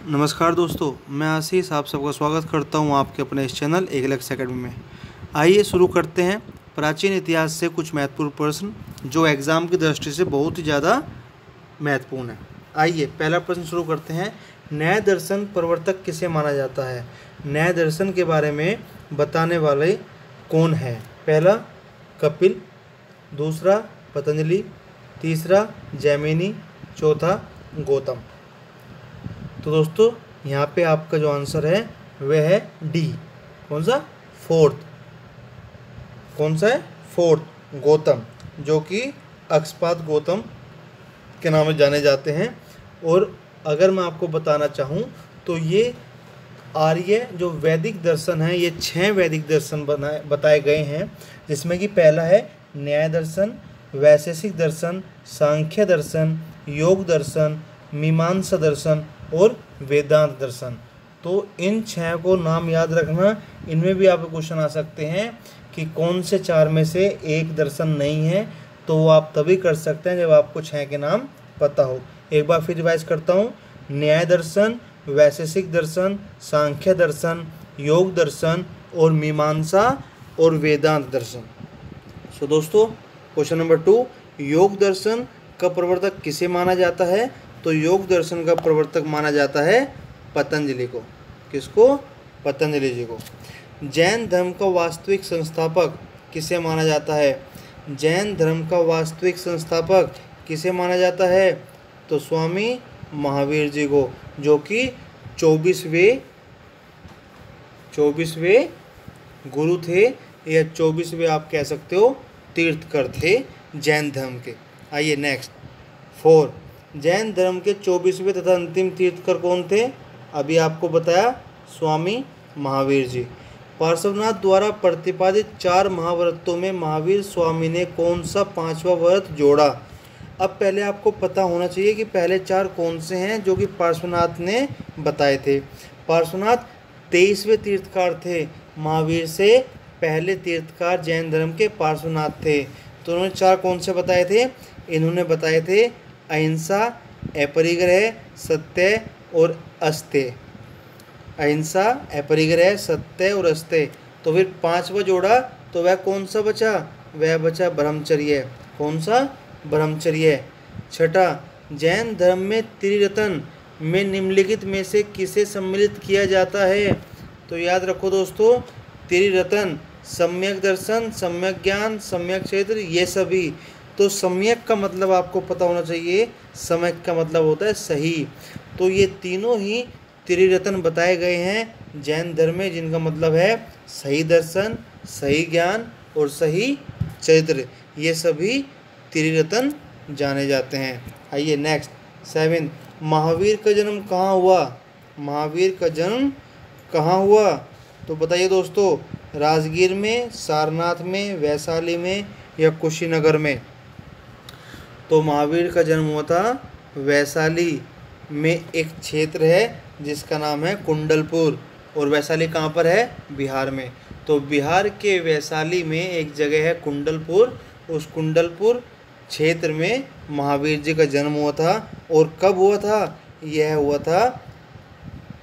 नमस्कार दोस्तों, मैं आशीष आप सबका स्वागत करता हूं आपके अपने इस चैनल एक लक्ष्य अकेडमी में। आइए शुरू करते हैं प्राचीन इतिहास से कुछ महत्वपूर्ण प्रश्न जो एग्ज़ाम की दृष्टि से बहुत ही ज़्यादा महत्वपूर्ण है। आइए पहला प्रश्न शुरू करते हैं। न्याय दर्शन प्रवर्तक किसे माना जाता है? न्याय दर्शन के बारे में बताने वाले कौन है? पहला कपिल, दूसरा पतंजलि, तीसरा जैमिनी, चौथा गौतम। तो दोस्तों यहाँ पे आपका जो आंसर है वह है डी। कौन सा? फोर्थ। कौन सा है? फोर्थ, गौतम, जो कि अक्षपाद गौतम के नाम से जाने जाते हैं। और अगर मैं आपको बताना चाहूँ तो ये आर्य जो वैदिक दर्शन है, ये 6 वैदिक दर्शन बताए गए हैं, जिसमें कि पहला है न्याय दर्शन, वैशेषिक दर्शन, सांख्य दर्शन, योग दर्शन, मीमांसा दर्शन और वेदांत दर्शन। तो इन 6 को नाम याद रखना। इनमें भी आपको क्वेश्चन आ सकते हैं कि कौन से 4 में से एक दर्शन नहीं है, तो वो आप तभी कर सकते हैं जब आपको 6 के नाम पता हो। एक बार फिर रिवाइज करता हूँ। न्याय दर्शन, वैशेषिक दर्शन, सांख्य दर्शन, योग दर्शन और मीमांसा और वेदांत दर्शन। सो दोस्तों क्वेश्चन नंबर 2, योग दर्शन का प्रवर्तक किसे माना जाता है? तो योग दर्शन का प्रवर्तक माना जाता है पतंजलि को। किसको? पतंजलि जी को। जैन धर्म का वास्तविक संस्थापक किसे माना जाता है? जैन धर्म का वास्तविक संस्थापक किसे माना जाता है? तो स्वामी महावीर जी को, जो कि 24वें गुरु थे या 24वें आप कह सकते हो तीर्थकर थे जैन धर्म के। आइए नेक्स्ट 4, जैन धर्म के 24वें तथा अंतिम तीर्थकर कौन थे? अभी आपको बताया, स्वामी महावीर जी। पार्श्वनाथ द्वारा प्रतिपादित 4 महाव्रतों में महावीर स्वामी ने कौन सा 5वां व्रत जोड़ा? अब पहले आपको पता होना चाहिए कि पहले 4 कौन से हैं जो कि पार्श्वनाथ ने बताए थे। पार्श्वनाथ 23वें तीर्थकार थे। महावीर से पहले तीर्थकार जैन धर्म के पार्श्वनाथ थे। तो उन्होंने 4 कौन से बताए थे? इन्होंने बताए थे अहिंसा, अपरिग्रह, सत्य और अस्तेय। अहिंसा, अपरिग्रह, सत्य और अस्तेय। तो फिर 5वां जोड़ा तो वह कौन सा बचा? वह बचा ब्रह्मचर्य। कौन सा? ब्रह्मचर्य। 6, जैन धर्म में त्रिरत्न में निम्नलिखित में से किसे सम्मिलित किया जाता है? तो याद रखो दोस्तों, त्रिरत्न सम्यक दर्शन, सम्यक ज्ञान, सम्यक क्षेत्र, ये सभी। तो सम्यक का मतलब आपको पता होना चाहिए, सम्यक का मतलब होता है सही। तो ये तीनों ही त्रिरत्न बताए गए हैं जैन धर्म में, जिनका मतलब है सही दर्शन, सही ज्ञान और सही चरित्र। ये सभी त्रिरत्न जाने जाते हैं। आइए नेक्स्ट 7, महावीर का जन्म कहाँ हुआ? महावीर का जन्म कहाँ हुआ? तो बताइए दोस्तों, राजगीर में, सारनाथ में, वैशाली में या कुशीनगर में? तो महावीर का जन्म हुआ था वैशाली में। एक क्षेत्र है जिसका नाम है कुंडलपुर। और वैशाली कहाँ पर है? बिहार में। तो बिहार के वैशाली में एक जगह है कुंडलपुर। उस कुंडलपुर क्षेत्र में महावीर जी का जन्म हुआ था। और कब हुआ था? यह हुआ था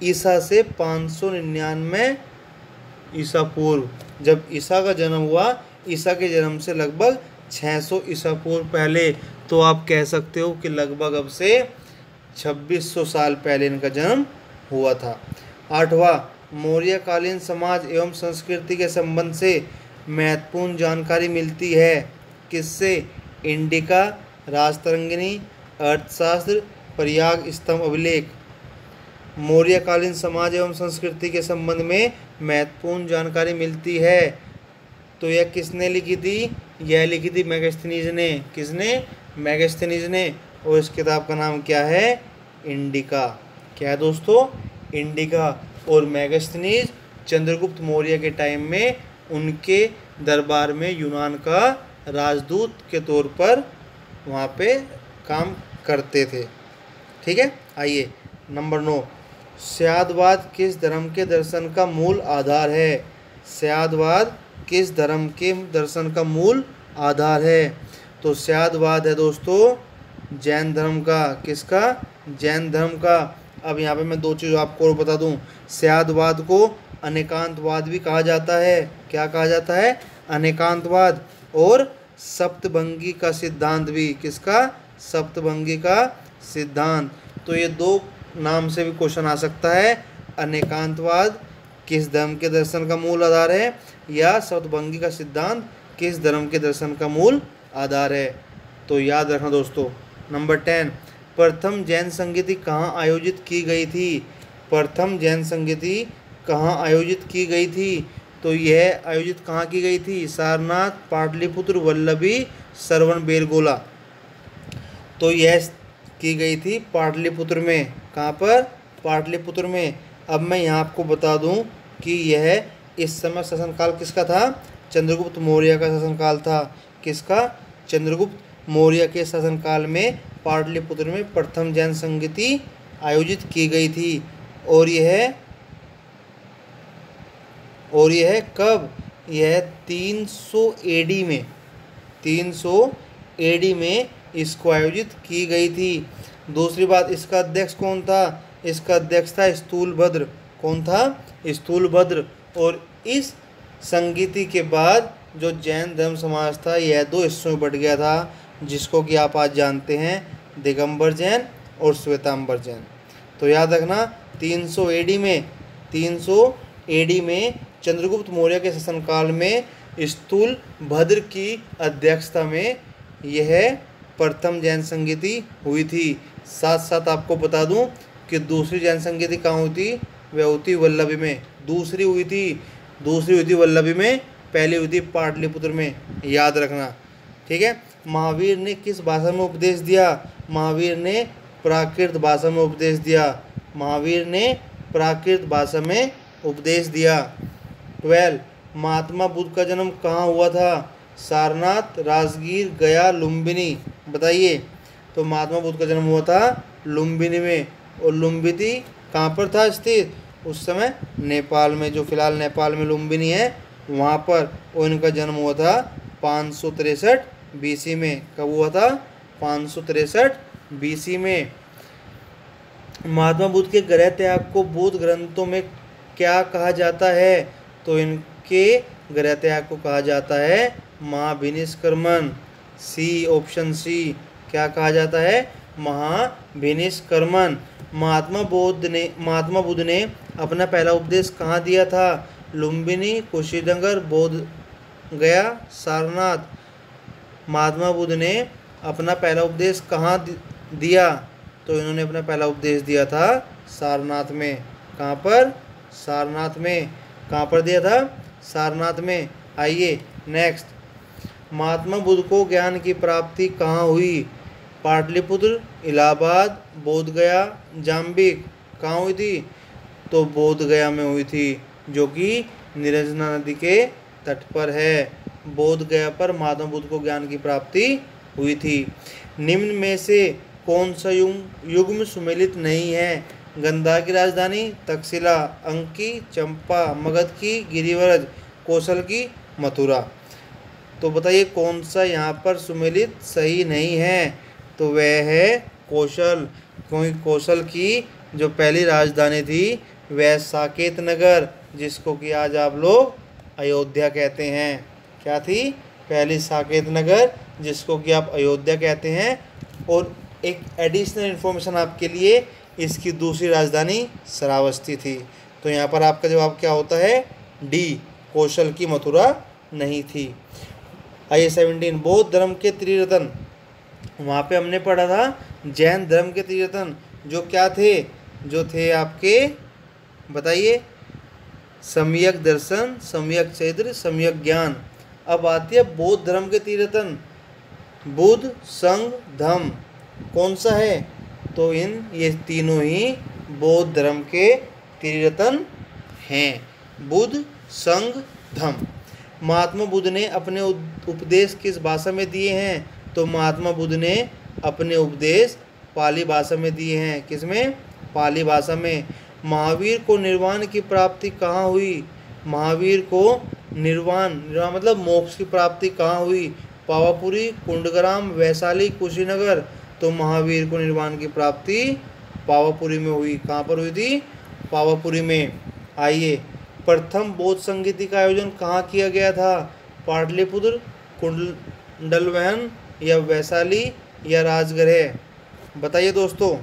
ईसा से 599 ईसा पूर्व। जब ईसा का जन्म हुआ, ईसा के जन्म से लगभग 600 ईसा पूर्व पहले। तो आप कह सकते हो कि लगभग अब से 2600 साल पहले इनका जन्म हुआ था। 8वां, मौर्यकालीन समाज एवं संस्कृति के संबंध से महत्वपूर्ण जानकारी मिलती है किससे? इंडिका, राजतरंगिणी, अर्थशास्त्र, प्रयाग स्तंभ अभिलेख। मौर्यकालीन समाज एवं संस्कृति के संबंध में महत्वपूर्ण जानकारी मिलती है, तो यह किसने लिखी थी? यह लिखी थी मेगास्थनीज ने। किसने? मेगास्थनीज ने। और इस किताब का नाम क्या है? इंडिका। क्या है दोस्तों? इंडिका। और मेगास्थनीज चंद्रगुप्त मौर्य के टाइम में उनके दरबार में यूनान का राजदूत के तौर पर वहाँ पे काम करते थे। ठीक है। आइए नंबर 9, स्यादवाद किस धर्म के दर्शन का मूल आधार है? स्यादवाद किस धर्म के दर्शन का मूल आधार है? तो स्यादवाद है दोस्तों जैन धर्म का। किसका? जैन धर्म का। अब यहाँ पे मैं दो चीज़ आपको और बता दूँ, स्यादवाद को अनेकांतवाद भी कहा जाता है। क्या कहा जाता है? अनेकांतवाद। और सप्तभंगी का सिद्धांत भी, किसका? सप्तभंगी का सिद्धांत। तो ये दो नाम से भी क्वेश्चन आ सकता है। अनेकांतवाद किस धर्म के दर्शन का मूल आधार है, या सप्तभंगी का सिद्धांत किस धर्म के दर्शन का मूल आधार है। तो याद रखना दोस्तों। नंबर 10, प्रथम जैन संगीति कहाँ आयोजित की गई थी? प्रथम जैन संगीति कहाँ आयोजित की गई थी? तो यह आयोजित कहाँ की गई थी? सारनाथ, पाटलिपुत्र, वल्लभी, श्रवण बेलगोला। तो यह की गई थी पाटलिपुत्र में। कहाँ पर? पाटलिपुत्र में। अब मैं यहाँ आपको बता दूँ कि यह इस समय शासनकाल किसका था? चंद्रगुप्त मौर्य का शासनकाल था। किसका? चंद्रगुप्त मौर्य के शासनकाल में पाटलिपुत्र में प्रथम जैन संगीति आयोजित की गई थी। और यह कब? यह 300 एडी में, 300 एडी में इसको आयोजित की गई थी। दूसरी बात, इसका अध्यक्ष कौन था? इसका अध्यक्ष था स्थूलभद्र। कौन था? स्थूलभद्र। और इस संगीति के बाद जो जैन धर्म समाज था यह दो हिस्सों में बट गया था, जिसको कि आप आज जानते हैं, दिगंबर जैन और श्वेतांबर जैन। तो याद रखना 300 एडी में चंद्रगुप्त मौर्य के शासनकाल में स्थूलभद्र की अध्यक्षता में यह प्रथम जैन संगीति हुई थी। साथ साथ आपको बता दूं कि दूसरी जैन संगीति कहाँ हुई थी? वह हुई थी वल्लभी में। दूसरी हुई थी वल्लभी में, पहली हुई थी पाटलिपुत्र में। याद रखना, ठीक है। महावीर ने किस भाषा में उपदेश दिया? महावीर ने प्राकृत भाषा में उपदेश दिया। महावीर ने प्राकृत भाषा में उपदेश दिया। 12, महात्मा बुद्ध का जन्म कहाँ हुआ था? सारनाथ, राजगीर, गया, लुम्बिनी। बताइए। तो महात्मा बुद्ध का जन्म हुआ था लुम्बिनी में। और लुम्बिनी कहाँ पर था स्थित? उस समय नेपाल में, जो फिलहाल नेपाल में लुम्बिनी है वहाँ पर। और इनका जन्म हुआ था 563 बीसी में। कब हुआ था? 563 बीसी में। महात्मा बुद्ध के गृह त्याग को बौद्ध ग्रंथों में क्या कहा जाता है? तो इनके गृह त्याग को कहा जाता है महाभिनिष्क्रमण। सी, ऑप्शन सी। क्या कहा जाता है? महाभिनिष्क्रमण। महात्मा बुद्ध ने अपना पहला उपदेश कहाँ दिया था? लुम्बिनी, कुशीनगर, बोध गया, सारनाथ। महात्मा बुद्ध ने अपना पहला उपदेश कहाँ दिया? तो इन्होंने अपना पहला उपदेश दिया था सारनाथ में। कहाँ पर? सारनाथ में। कहाँ पर दिया था? सारनाथ में। आइए नेक्स्ट। महात्मा बुद्ध को ज्ञान की प्राप्ति कहाँ हुई? पाटलिपुत्र, इलाहाबाद, बोध गया, जाम्बिक। कहाँ हुई थी? तो बोध गया में हुई थी, जो कि निरंजना नदी के तट पर है। बोध गया पर महात्मा बुद्ध को ज्ञान की प्राप्ति हुई थी। निम्न में से कौन सा युग्म सुमेलित नहीं है? गंधार की राजधानी, तक्षशिला, अंकी, चंपा, मगध की गिरिव्रज, कौशल की मथुरा। तो बताइए कौन सा यहाँ पर सुमेलित सही नहीं है? तो वह है कौशल। क्योंकि कौशल की जो पहली राजधानी थी वह साकेत नगर, जिसको कि आज आप लोग अयोध्या कहते हैं। क्या थी? पहली साकेत नगर, जिसको कि आप अयोध्या कहते हैं। और एक एडिशनल इन्फॉर्मेशन आपके लिए, इसकी दूसरी राजधानी श्रावस्ती थी। तो यहाँ पर आपका जवाब क्या होता है? डी, कौशल की मथुरा नहीं थी। आइए 17, बौद्ध धर्म के त्रिरत्न। वहाँ पे हमने पढ़ा था जैन धर्म के त्रिरत्न, जो क्या थे? जो थे आपके, बताइए, सम्यक दर्शन, सम्यक चरित्र, सम्यक ज्ञान। अब आती है बौद्ध धर्म के त्रिरत्न, बुद्ध, संघ, धम्म। कौन सा है? तो ये तीनों ही बौद्ध धर्म के त्रिरत्न हैं, बुद्ध, संघ, धम्म। महात्मा बुद्ध ने अपने उपदेश किस भाषा में दिए हैं? तो महात्मा बुद्ध ने अपने उपदेश पाली भाषा में दिए हैं। किसमें? पाली भाषा में। महावीर को निर्वाण की प्राप्ति कहाँ हुई? महावीर को निर्वाण मतलब मोक्ष की प्राप्ति कहाँ हुई? पावापुरी, कुंडग्राम, वैशाली, कुशीनगर। तो महावीर को निर्वाण की प्राप्ति पावापुरी में हुई। कहाँ पर हुई थी? पावापुरी में। आइए, प्रथम बौद्ध संगीति का आयोजन कहाँ किया गया था? पाटलिपुत्र, कुंडलवहन या वैशाली या राजगृह? बताइए दोस्तों,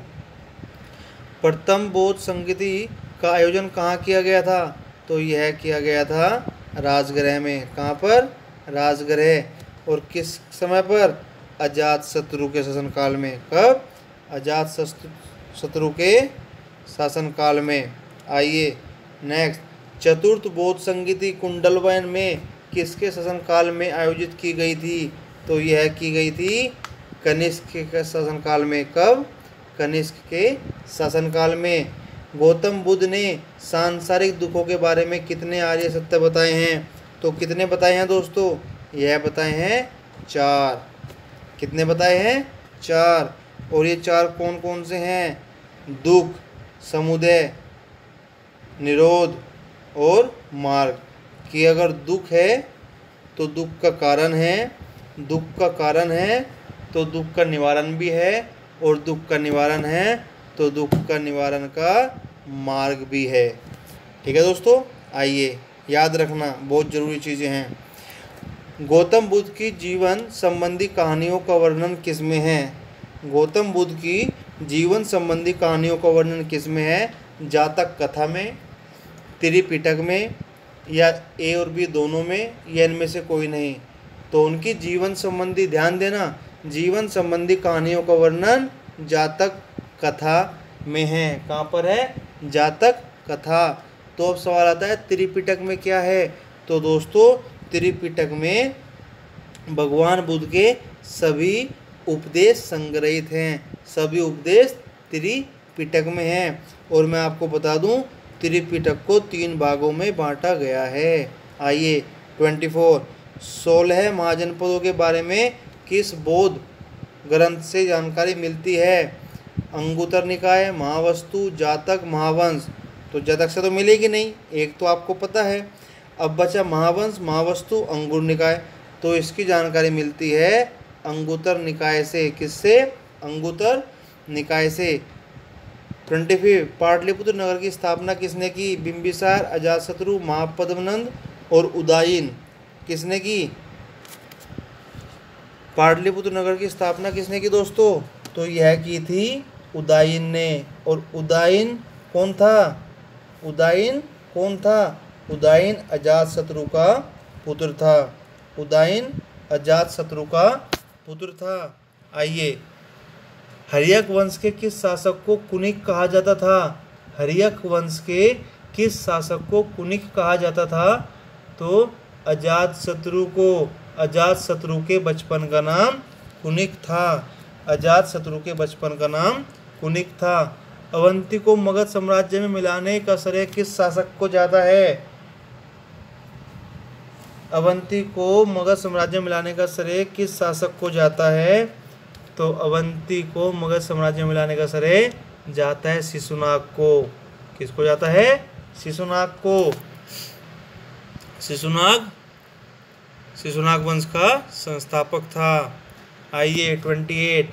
प्रथम बौद्ध संगीति का आयोजन कहाँ किया गया था? तो यह किया गया था राजगृह में। कहाँ पर? राजगृह। और किस समय पर? अजातशत्रु के शासनकाल में। कब? अजातशत्रु के शासनकाल में। आइए नेक्स्ट, चतुर्थ बौद्ध संगीति कुंडलवयन में किसके शासनकाल में आयोजित की गई थी? तो यह की गई थी कनिष्क के शासनकाल में। कब? कनिष्क के शासनकाल में। गौतम बुद्ध ने सांसारिक दुखों के बारे में कितने आर्य सत्य बताए हैं? तो कितने बताए हैं दोस्तों? यह बताए हैं 4। कितने बताए हैं? 4। और ये 4 कौन कौन से हैं? दुख, समुदय, निरोध और मार्ग। कि अगर दुख है तो दुख का कारण है, दुख का कारण है तो दुख का निवारण भी है, और दुख का निवारण है तो दुख का निवारण का मार्ग भी है। ठीक है दोस्तों, आइए याद रखना, बहुत ज़रूरी चीज़ें हैं। गौतम बुद्ध की जीवन संबंधी कहानियों का वर्णन किस में है? गौतम बुद्ध की जीवन संबंधी कहानियों का वर्णन किस में है? जातक कथा में, त्रिपिटक में, या ए और बी दोनों में, या इनमें से कोई नहीं? तो उनकी जीवन संबंधी, ध्यान देना, जीवन संबंधी कहानियों का वर्णन जातक कथा में है। कहाँ पर है? जातक कथा। तो अब सवाल आता है त्रिपिटक में क्या है? तो दोस्तों त्रिपिटक में भगवान बुद्ध के सभी उपदेश संग्रहित हैं। सभी उपदेश त्रिपिटक में हैं। और मैं आपको बता दूं, त्रिपिटक को 3 भागों में बांटा गया है। आइए 24, 16 महाजनपदों के बारे में किस बौद्ध ग्रंथ से जानकारी मिलती है? अंगुत्तर निकाय, महावस्तु, जातक, महावंश। तो जातक से तो मिलेगी नहीं, एक तो आपको पता है। अब बचा महावंश, महावस्तु, अंगुर निकाय। तो इसकी जानकारी मिलती है अंगुत्तर निकाय से। किससे? अंगुत्तर निकाय से। 25, पाटलिपुत्र नगर की स्थापना किसने की? बिंबिसार, अजातशत्रु, महापद्मनंद और उदयन। किसने की? पाटलिपुत्र नगर की स्थापना किसने की दोस्तों? तो यह की थी उदयन ने। और उदयन कौन था? उदयन कौन था? उदयन अजातशत्रु का पुत्र था। उदयन अजातशत्रु का पुत्र था। आइए, हर्यक वंश के किस शासक को कुनिक कहा जाता था? हर्यक वंश के किस शासक को कुनिक कहा जाता था? तो अजातशत्रु को। अजातशत्रु के बचपन का नाम कुनिक था। अजातशत्रु के बचपन का नाम कुनिक था। अवंती को मगध साम्राज्य में मिलाने का श्रेय किस शासक को जाता है? अवंती को मगध साम्राज्य में मिलाने का श्रेय किस शासक को जाता है? तो अवंती को मगध साम्राज्य में मिलाने का श्रेय जाता है शिशुनाग को। किसको जाता है? शिशुनाग को। शिशुनाग वंश का संस्थापक था। आइए 28,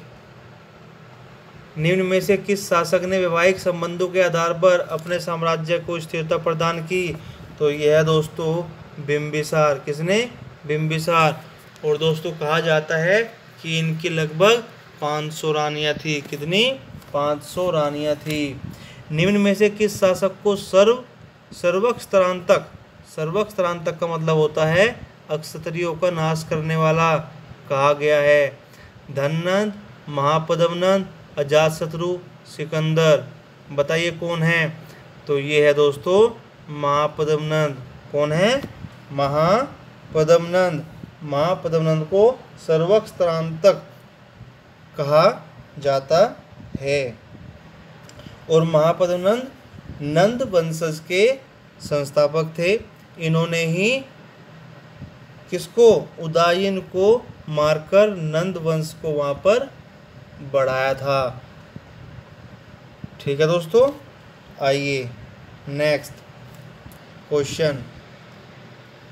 निम्न में से किस शासक ने वैवाहिक संबंधों के आधार पर अपने साम्राज्य को स्थिरता प्रदान की? तो यह दोस्तों बिंबिसार। किसने? बिंबिसार। और दोस्तों कहा जाता है कि इनकी लगभग 500 रानियां थी। कितनी? 500 रानियां थी। निम्न में से किस शासक को सर्वक स्तरांतक का मतलब होता है अक्षत्रियों का नाश करने वाला कहा गया है? धननंद, महापद्मनंद, अजातशत्रु, सिकंदर। बताइए कौन है? तो ये है दोस्तों महापद्मनंद। कौन है? महापद्मनंद। महापद्मनंद को सर्वक स्तरांतक कहा जाता है। और महापद्मनंद नंद वंशज के संस्थापक थे। इन्होंने ही किसको? उदयन को मारकर नंद वंश को वहाँ पर बढ़ाया था। ठीक है दोस्तों, आइए नेक्स्ट क्वेश्चन।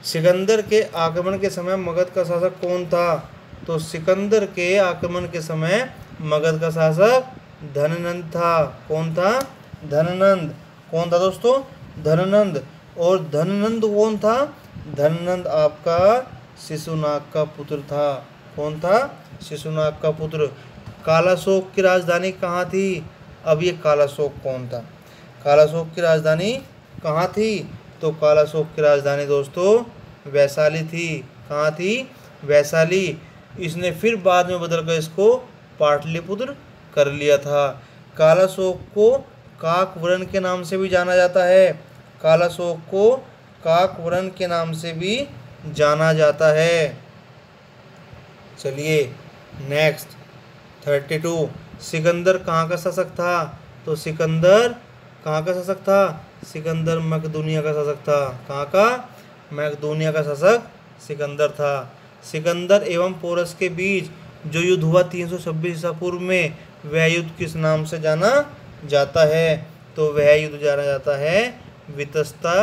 सिकंदर के आक्रमण के समय मगध का शासक कौन था? तो सिकंदर के आक्रमण के समय मगध का शासक धननंद था। कौन था? धननंद। कौन था दोस्तों? धननंद। और धननंद कौन था? धननंद आपका शिशुनाग का पुत्र था। कौन था? शिशुनाग का पुत्र। कालाशोक की राजधानी कहाँ थी? अब ये कालाशोक कौन था? कालाशोक की राजधानी कहाँ थी? तो कालाशोक की राजधानी दोस्तों वैशाली थी। कहाँ थी? वैशाली। इसने फिर बाद में बदलकर इसको पाटलिपुत्र कर लिया था। कालाशोक को काकवर्ण के नाम से भी जाना जाता है। कालाशोक को काकवर्ण के नाम से भी जाना जाता है। चलिए नेक्स्ट 32। सिकंदर कहाँ का शासक था? तो सिकंदर कहाँ का शासक था? सिकंदर मकदूनिया का शासक था। कहाँ का? मकदूनिया का शासक सिकंदर था। सिकंदर एवं पोरस के बीच जो युद्ध हुआ 326 ईसा पूर्व में, वह युद्ध किस नाम से जाना जाता है? तो वह युद्ध जाना जाता है वितस्ता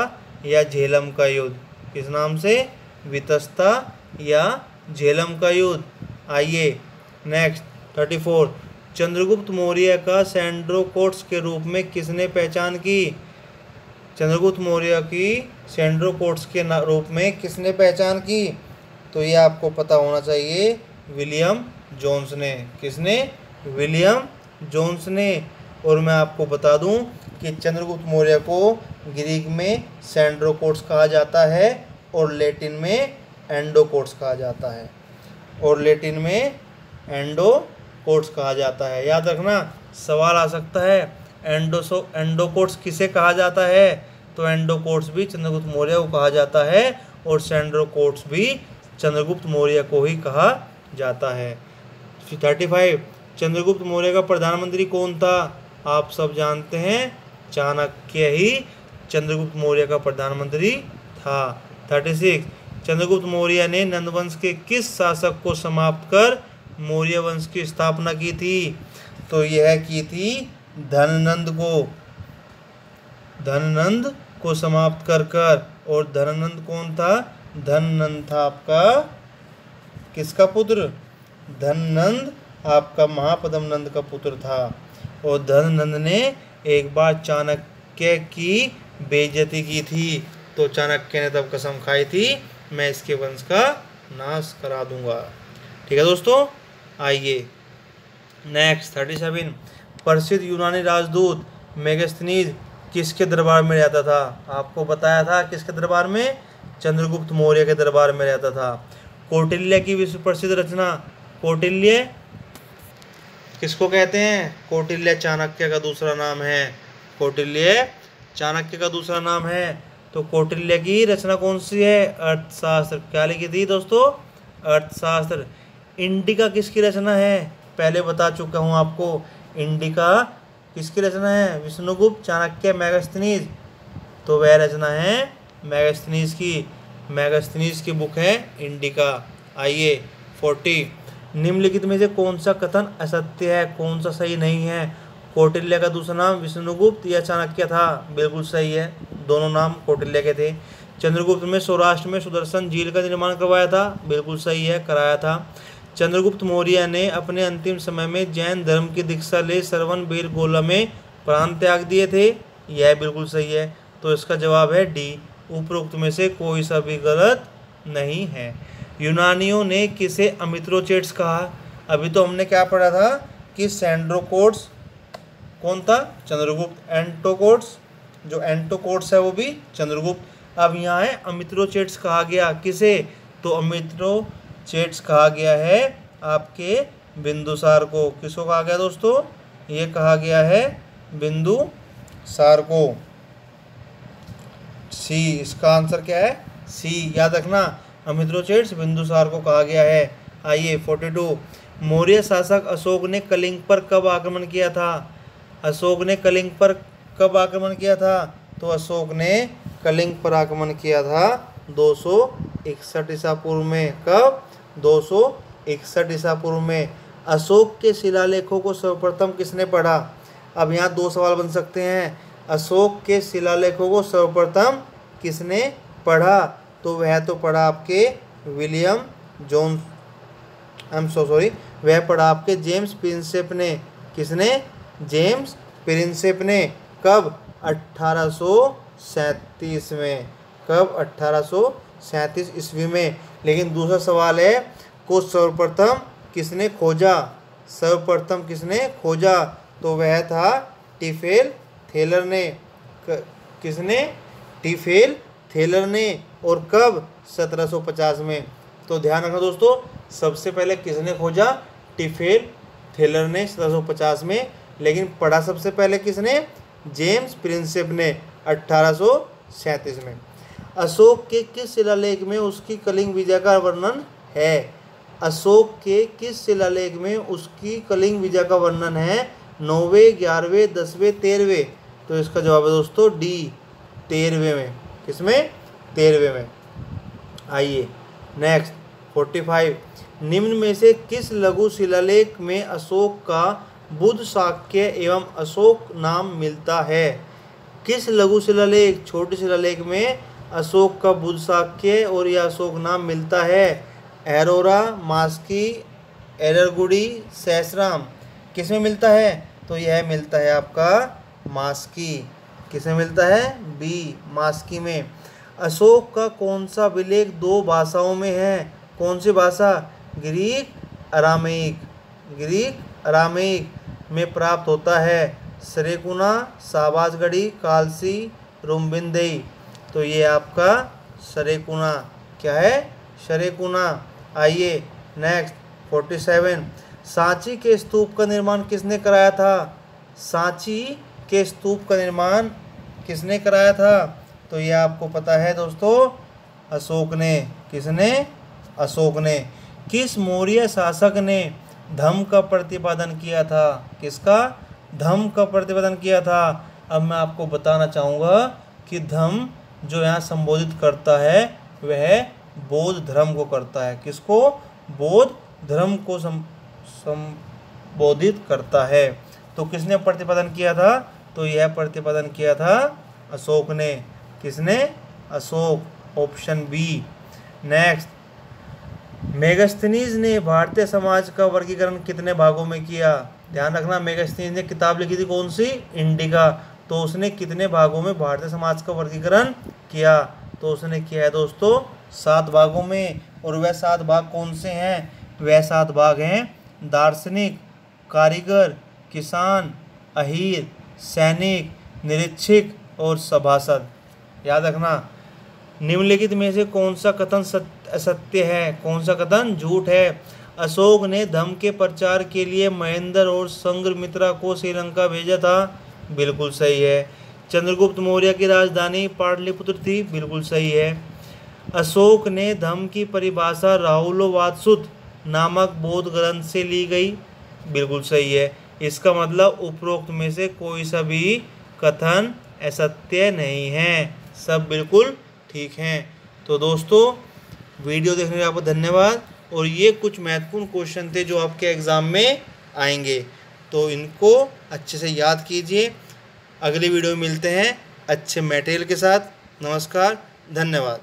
या झेलम का युद्ध। किस नाम से? वितस्ता या झेलम का युद्ध। आइए नेक्स्ट 34। चंद्रगुप्त मौर्य का सैंड्रोकोट्स के रूप में किसने पहचान की? चंद्रगुप्त मौर्य की सैंड्रोकोट्स के रूप में किसने पहचान की? तो ये आपको पता होना चाहिए, विलियम जोन्स ने। किसने? विलियम जोन्स ने। और मैं आपको बता दूं कि चंद्रगुप्त मौर्य को ग्रीक में सैंड्रोकोट्स कहा जाता है और लैटिन में एंडोकोट्स कहा जाता है। और लैटिन में एंडोकोट्स कहा जाता है। याद रखना, सवाल आ सकता है एंडोकोट्स किसे कहा जाता है? तो एंडोकोट्स भी चंद्रगुप्त मौर्य को कहा जाता है और सैंड्रोकोट्स भी चंद्रगुप्त मौर्य को ही कहा जाता है। 35। चंद्रगुप्त मौर्य का प्रधानमंत्री कौन था? आप सब जानते हैं, चाणक्य ही चंद्रगुप्त मौर्य का प्रधानमंत्री था। 36। चंद्रगुप्त मौर्य ने नंदवंश के किस शासक को समाप्त कर मौर्य वंश की स्थापना की थी? तो यह की थी धननंद को। धननंद को समाप्त कर। और धननंद कौन था? धननंद था आपका किसका पुत्र? धननंद आपका महापद्म नंद का पुत्र था। और धननंद ने एक बार चाणक्य की बेइज्जती की थी, तो चाणक्य ने तब कसम खाई थी, मैं इसके वंश का नाश करा दूंगा। ठीक है दोस्तों, आइए नेक्स्ट 37। प्रसिद्ध यूनानी राजदूत मेगास्थनीज किसके दरबार में रहता था? आपको बताया था किसके दरबार में? चंद्रगुप्त मौर्य के दरबार में रहता था। कौटिल्य की विश्व प्रसिद्ध रचना। कौटिल्य किसको कहते हैं? कौटिल्य चाणक्य का दूसरा नाम है। कौटिल्य चाणक्य का दूसरा नाम है। तो कौटिल्य की रचना कौन सी है? अर्थशास्त्र। क्या लिखी थी दोस्तों? अर्थशास्त्र। इंडिका किसकी रचना है? पहले बता चुका हूँ आपको, इंडिका किसकी रचना है? विष्णुगुप्त चाणक्य मेगास्थनीज। तो वह रचना है मेगास्थनीज की। मेगास्थनीज की बुक है इंडिका। आइए 40। निम्नलिखित में से कौन सा कथन असत्य है, कौन सा सही नहीं है? कौटिल्य का दूसरा नाम विष्णुगुप्त या चाणक्य था? बिल्कुल सही है, दोनों नाम कौटिल्य के थे। चंद्रगुप्त में सौराष्ट्र में सुदर्शन झील का निर्माण करवाया था? बिल्कुल सही है, कराया था। चंद्रगुप्त मौर्य ने अपने अंतिम समय में जैन धर्म की दीक्षा ले श्रवण बेलगोला में प्राण त्याग दिए थे? यह बिल्कुल सही है। तो इसका जवाब है डी, उपरोक्त में से कोई सा भी गलत नहीं है। यूनानियों ने किसे अमित्रोचेट्स कहा? अभी तो हमने क्या पढ़ा था कि सैंड्रोकोट्स कौन था? चंद्रगुप्त। एंटोकोट्स, जो एंटोकोट्स है वो भी चंद्रगुप्त। अब यहाँ है अमित्रोचेट्स कहा गया किसे? तो अमित्रोचेट्स कहा गया है आपके बिंदुसार को। किसको कहा गया दोस्तों? ये कहा गया है बिंदुसार को। सी, इसका आंसर क्या है? सी। याद रखना, अमित्रोचेट्स बिंदुसार को कहा गया है। आइए 42। मौर्य शासक अशोक ने कलिंग पर कब आक्रमण किया था? अशोक ने कलिंग पर कब आक्रमण किया था? तो अशोक ने कलिंग पर आक्रमण किया था 261 ईसा पूर्व में। कब? 261 ईसा पूर्व में। अशोक के शिलालेखों को सर्वप्रथम किसने पढ़ा? अब यहाँ दो सवाल बन सकते हैं। अशोक के शिलालेखों को सर्वप्रथम किसने पढ़ा? तो वह तो पढ़ा आपके विलियम जोन्स, वह पढ़ा आपके जेम्स प्रिंसेप ने। किसने? जेम्स प्रिंसेप ने। कब? 1837 में। कब? 1837 ईस्वी में। लेकिन दूसरा सवाल है, को सर्वप्रथम किसने खोजा? सर्वप्रथम किसने खोजा? तो वह था टिफेल थेलर ने। किसने? टिफेल थेलर ने। और कब? 1750 में। तो ध्यान रखना दोस्तों, सबसे पहले किसने खोजा? टिफेल थेलर ने 1750 में। लेकिन पढ़ा सबसे पहले किसने? जेम्स प्रिंसेप ने 1837 में। अशोक के किस शिलालेख में उसकी कलिंग विजय का वर्णन है? अशोक के किस शिलालेख में उसकी कलिंग विजय का वर्णन है? 9वें, 11वें, 10वें, 13वें? तो इसका जवाब है दोस्तों डी, 13वें में। किसमें? 13वें में। आइए नेक्स्ट 45। निम्न में से किस लघु शिलालेख में अशोक का बुध शाक्य एवं अशोक नाम मिलता है? किस लघु शिलालेख, छोटे शिलालेख में अशोक का बुध शाक्य और यह अशोक नाम मिलता है? एरोरा, मास्की, एररगुडी, सहस्राम? किसमें मिलता है? तो यह मिलता है आपका मास्की। किसमें मिलता है? बी, मास्की में। अशोक का कौन सा अभिलेख 2 भाषाओं में है? कौन सी भाषा? ग्रीक, अरामीक। ग्रीक, अरामीक में प्राप्त होता है। सरेकुना, शाहबाजगढ़ी, कालसी, रुम्बिंदेई? तो ये आपका सरेकुना। क्या है? सरेकुना। आइए नेक्स्ट 47। सांची के स्तूप का निर्माण किसने कराया था? सांची के स्तूप का निर्माण किसने कराया था? तो ये आपको पता है दोस्तों, अशोक ने। किसने? अशोक ने। किस मौर्य शासक ने धम्म का प्रतिपादन किया था? किसका? धम्म का प्रतिपादन किया था। अब मैं आपको बताना चाहूँगा कि धम्म जो यहाँ संबोधित करता है वह बौद्ध धर्म को करता है। किसको? बौद्ध धर्म को संबोधित करता है। तो किसने प्रतिपादन किया था? तो यह प्रतिपादन किया था अशोक ने। किसने? Ashok. Option B. Next, Megasthenes ने भारतीय समाज का वर्गीकरण कितने भागों में किया? ध्यान रखना, मेगास्थनीज ने किताब लिखी थी कौन सी? इंडिका। तो उसने कितने भागों में भारतीय समाज का वर्गीकरण किया? तो उसने किया है दोस्तों 7 भागों में। और वह 7 भाग कौन से हैं? वह 7 भाग हैं दार्शनिक, कारीगर, किसान, अहीर, सैनिक, निरीक्षक और सभासद। याद रखना। निम्नलिखित में से कौन सा कथन असत्य है? कौन सा कथन झूठ है? अशोक ने धम्म के प्रचार के लिए महेंद्र और संघमित्रा को श्रीलंका भेजा था। बिल्कुल सही है। चंद्रगुप्त मौर्य की राजधानी पाटलिपुत्र थी। बिल्कुल सही है। अशोक ने धम्म की परिभाषा राहुलोवादसुत नामक बौद्ध ग्रंथ से ली गई। बिल्कुल सही है। इसका मतलब उपरोक्त में से कोई सा भी कथन असत्य नहीं है, सब बिल्कुल ठीक हैं। तो दोस्तों, वीडियो देखने के लिए आपको धन्यवाद। और ये कुछ महत्वपूर्ण क्वेश्चन थे जो आपके एग्ज़ाम में आएंगे, तो इनको अच्छे से याद कीजिए। अगली वीडियो में मिलते हैं अच्छे मटेरियल के साथ। नमस्कार, धन्यवाद।